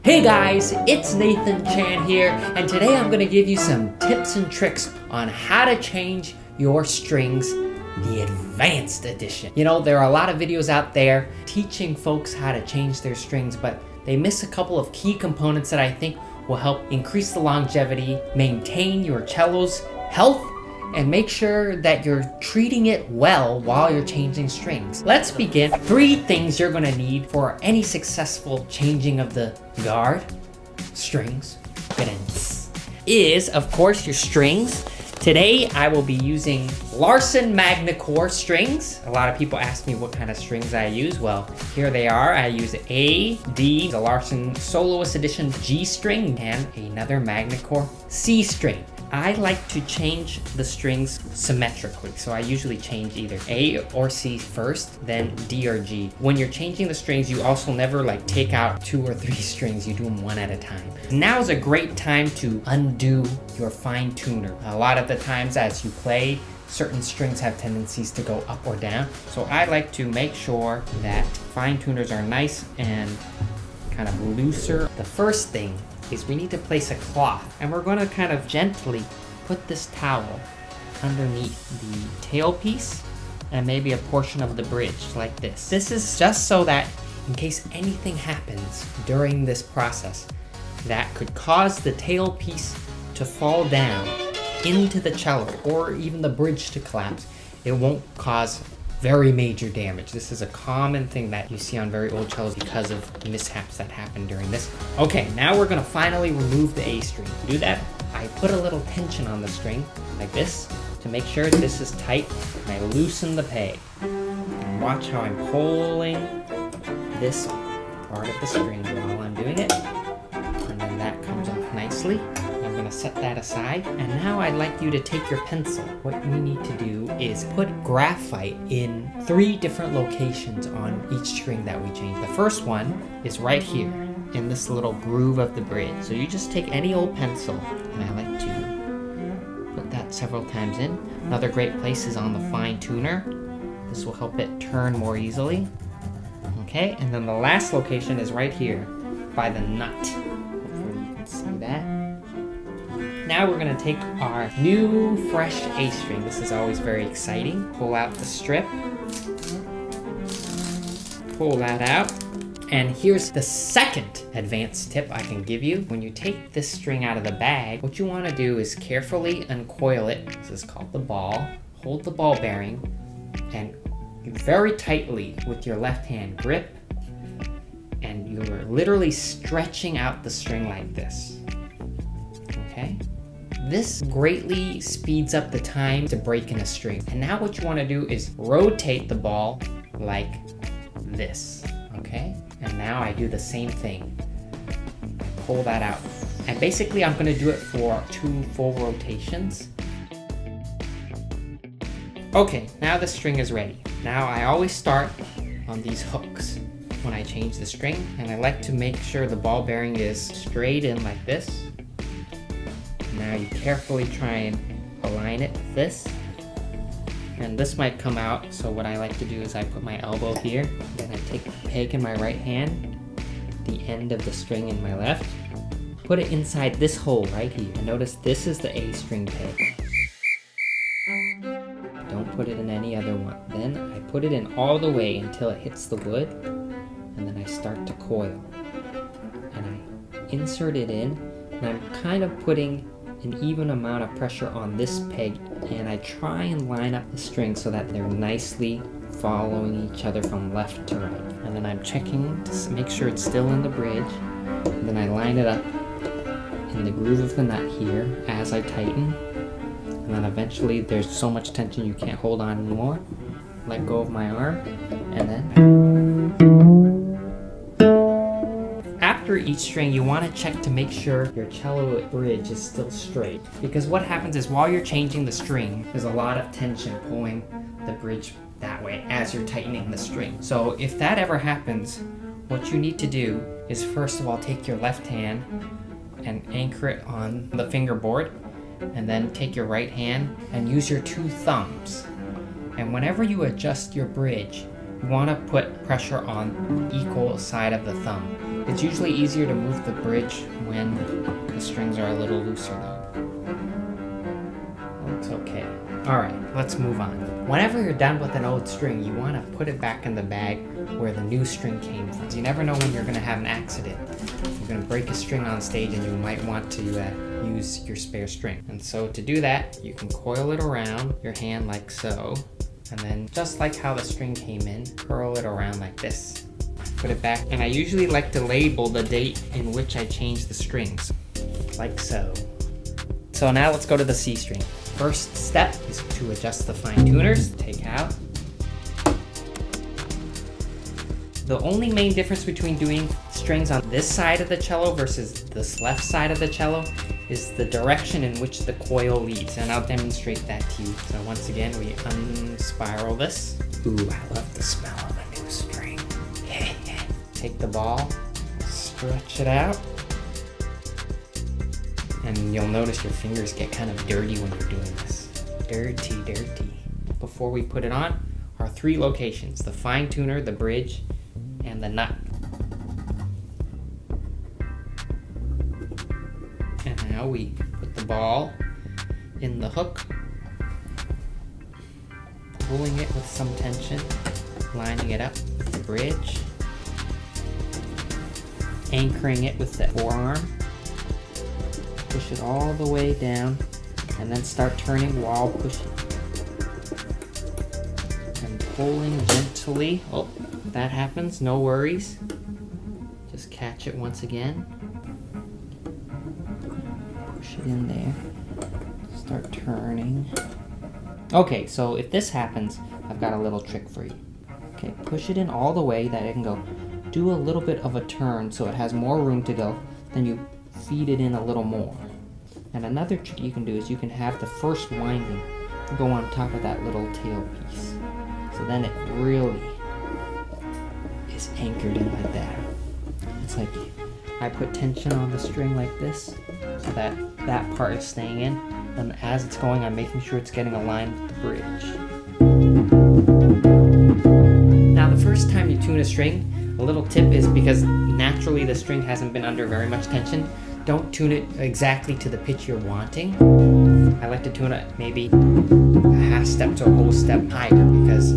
Hey guys, it's Nathan Chan here, and today I'm going to give you some tips and tricks on how to change your strings, the advanced edition. You know, there are a lot of videos out there teaching folks how to change their strings, but they miss a couple of key components that I think will help increase the longevity, maintain your cello's health, and make sure that you're treating it well while you're changing strings. Let's begin. 3 things you're gonna need for any successful changing of the guard strings is, of course, your strings. Today, I will be using Larson Magnicore strings. A lot of people ask me what kind of strings I use. Well, here they are. I use A, D, the Larson Soloist Edition G string, and another Magnicore C string. I like to change the strings symmetrically, so I usually change either A or C first, then D or G. When you're changing the strings, you also never take take out 2 or 3 strings, you do them one at a time. Now is a great time to undo your fine tuner. A lot of the times as you play, certain strings have tendencies to go up or down, so I like to make sure that fine tuners are nice and kind of looser. The first thing is we need to place a cloth, and we're going to kind of gently put this towel underneath the tailpiece and maybe a portion of the bridge like this. This is just so that in case anything happens during this process that could cause the tailpiece to fall down into the cello or even the bridge to collapse, it won't cause very major damage. This is a common thing that you see on very old cellos because of mishaps that happen during this. Okay, now we're gonna finally remove the A string. To do that, I put a little tension on the string like this to make sure this is tight, and I loosen the peg. And watch how I'm pulling this part of the string while I'm doing it. And then that comes off nicely. I'm gonna set that aside, and now I'd like you to take your pencil. What we need to do is put graphite in 3 different locations on each string that we change. The first one is right here in this little groove of the bridge. So you just take any old pencil, and I like to put that several times in. Another great place is on the fine tuner. This will help it turn more easily. Okay, and then the last location is right here by the nut. Hopefully you can see that. Now we're going to take our new fresh A string. This is always very exciting. Pull out the strip. Pull that out. And here's the second advanced tip I can give you. When you take this string out of the bag, what you want to do is carefully uncoil it. This is called the ball. Hold the ball bearing and very tightly with your left hand grip. And you're literally stretching out the string like this. Okay? This greatly speeds up the time to break in a string. And now what you want to do is rotate the ball like this, okay? And now I do the same thing. Pull that out. And basically I'm going to do it for 2 full rotations. Okay, now the string is ready. Now I always start on these hooks when I change the string, and I like to make sure the ball bearing is straight in like this. Now you carefully try and align it with this. And this might come out, so what I like to do is I put my elbow here, then I take the peg in my right hand, the end of the string in my left, put it inside this hole right here. And notice this is the A string peg. Don't put it in any other one. Then I put it in all the way until it hits the wood, and then I start to coil. And I insert it in, and I'm kind of putting an even amount of pressure on this peg, and I try and line up the strings so that they're nicely following each other from left to right. And then I'm checking to make sure it's still in the bridge, and then I line it up in the groove of the nut here as I tighten, and then eventually there's so much tension you can't hold on anymore. Let go of my arm, and then after each string, you want to check to make sure your cello bridge is still straight. Because what happens is while you're changing the string, there's a lot of tension pulling the bridge that way as you're tightening the string. So if that ever happens, what you need to do is first of all take your left hand and anchor it on the fingerboard, and then take your right hand and use your 2 thumbs. And whenever you adjust your bridge, You want to put pressure on the equal side of the thumb. It's usually easier to move the bridge when the strings are a little looser though. Looks okay. Alright, let's move on. Whenever you're done with an old string, you want to put it back in the bag where the new string came from. You never know when you're going to have an accident. You're going to break a string on stage and you might want to use your spare string. And so to do that, you can coil it around your hand like so. And then just like how the string came in, curl it around like this. Put it back. And I usually like to label the date in which I change the strings. Like so. So now let's go to the C string. First step is to adjust the fine tuners. Take out. The only main difference between doing strings on this side of the cello versus this left side of the cello is the direction in which the coil leads, and I'll demonstrate that to you. So once again, we unspiral this. Ooh, I love the smell of a new string. Take the ball, stretch it out, and you'll notice your fingers get kind of dirty when you're doing this. Dirty, dirty. Before we put it on, our 3 locations, the fine tuner, the bridge, and the nut. And now we put the ball in the hook, pulling it with some tension, lining it up with the bridge, anchoring it with the forearm, push it all the way down, and then start turning while pushing. And pulling gently. Oh, if that happens, no worries. Just catch it once again. Push it in there. Start turning. Okay, so if this happens, I've got a little trick for you. Okay, push it in all the way that it can go. Do a little bit of a turn so it has more room to go. Then you feed it in a little more. And another trick you can do is you can have the first winding go on top of that little tail piece. So then it really is anchored in like that. It's like I put tension on the string like this so that that part is staying in. And as it's going, I'm making sure it's getting aligned with the bridge. Now the first time you tune a string, a little tip is because naturally the string hasn't been under very much tension, don't tune it exactly to the pitch you're wanting. I like to tune it maybe a half step to a whole step higher because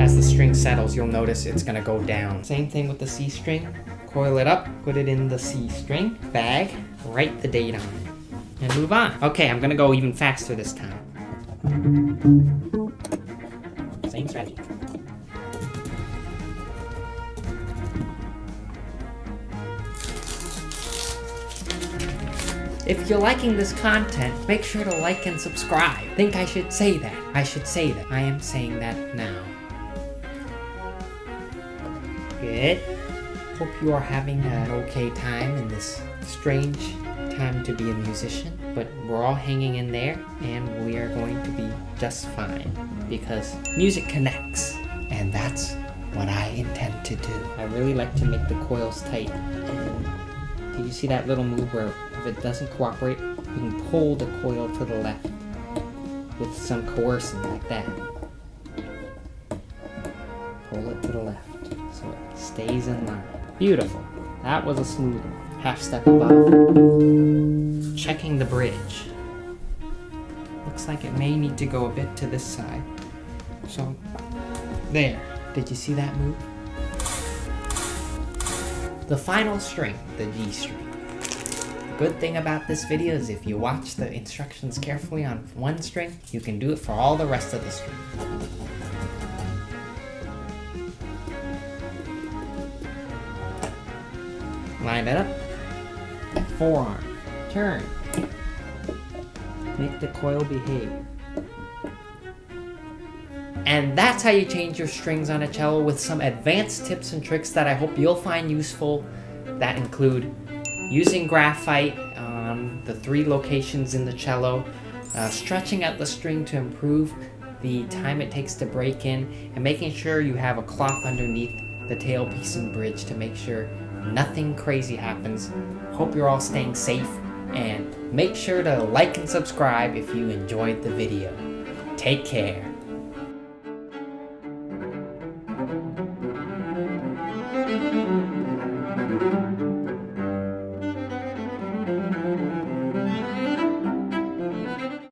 as the string settles, you'll notice it's gonna go down. Same thing with the C string. Coil it up, put it in the C string bag, write the date on it, and move on. Okay, I'm gonna go even faster this time. Same strategy. If you're liking this content, make sure to like and subscribe. Think I should say that. I should say that. I am saying that now. Good. Hope you are having an okay time in this strange time to be a musician. But we're all hanging in there and we are going to be just fine because music connects and that's what I intend to do. I really like to make the coils tight. Do you see that little move where if it doesn't cooperate, you can pull the coil to the left with some coercion like that. Pull it to the left so it stays in line. Beautiful. That was a smooth one. Half step above. Checking the bridge. Looks like it may need to go a bit to this side. So, there. Did you see that move? The final string, the G string. Good thing about this video is if you watch the instructions carefully on one string, you can do it for all the rest of the strings. Line it up. Forearm. Turn. Make the coil behave. And that's how you change your strings on a cello with some advanced tips and tricks that I hope you'll find useful. That include using graphite on the 3 locations in the cello, stretching out the string to improve the time it takes to break in, and making sure you have a cloth underneath the tailpiece and bridge to make sure nothing crazy happens. Hope you're all staying safe, and make sure to like and subscribe if you enjoyed the video. Take care.